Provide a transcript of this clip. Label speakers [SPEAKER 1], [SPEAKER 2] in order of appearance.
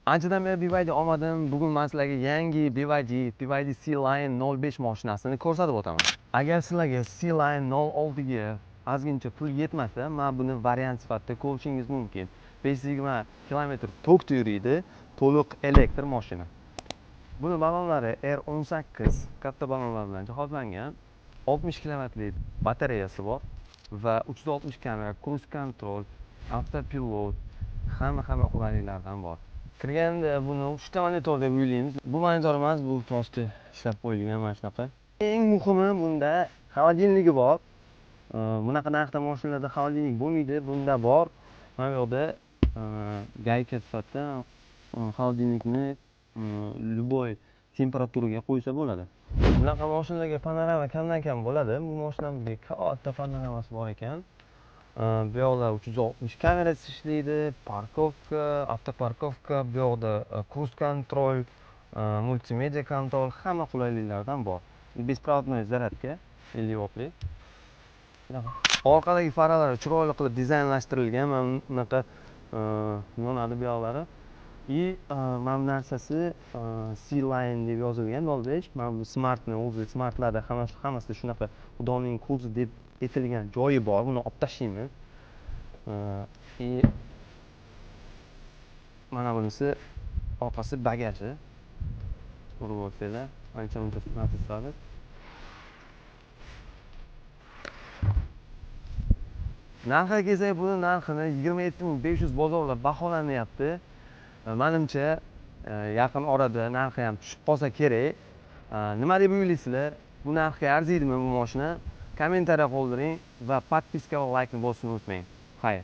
[SPEAKER 1] Anchadan beri BYD olmadim. Bugun men sizlarga yangi BYD C-Line 05 mashinasini ko'rsatib o'taman. Agar sizlarga C-Line 06 ga ozgincha pul yetmasa, men buni variant sifatida ko'rishingiz mumkin. 520 km tokda yuradi, to'liq elektr mashina. Buni ballonlari R18 katta ballonlar bilan jihozlangan. 60 kilovatlik batareyasi bor va 360 kamera, cruise control, avtopilot, hamma qulayliklardan bor. Kirganda buni 3 ta monitor deb o'ylaymiz. Bu monitor emas, bu prosta ishlab qo'yilgan mana shunaqa. Eng muhimi bunda xolodilnigi bor. Bunaqa narxda mashinalarda xolodilnik bo'lmaydi, bunda bor. Mana bu yerda gayka sifatida xolodilnikni любой temperaturaga qo'ysa bo'ladi. Bunaqa mashinalarga panorama kamdan-kam bo'ladi. Bu mashinamizda katta panoramasi bor ekan. Bu yoqda 360 kamerasi ishlaydi, parkovka, avtoparkovka, bu yoqda cruise control, multimedia kontrol, hamma qulayliklardan bor. Besprovодной zaryadka 50 voltlik. Orqadagi faralar chiroyli qilib dizaynlashtirilgan. Mana bunaqa yonadi bu yoqlari. Mana bu narsasi C-Line deb yozilgan 05. Mana bu smartni o'zi smartlarda hammasida shunaqa xudoning ko'zi deb etilgan joyi bor. Buni olib tashlaymiz. Mana bunisi orqasi bagaji. Ko'rib o'tsanglar, ancha-muncha narsa. Narxiga kelsak, buni narxini 27500 bozorda baholanyapti. Menimcha yaqin orada narxi ham tushib qolsa kerak. Nima deb o'ylaysizlar? Bu narxga arziydimi bu mashina? Kommentariya qoldiring va podpiska va laykni bosishni unutmang. Xayr.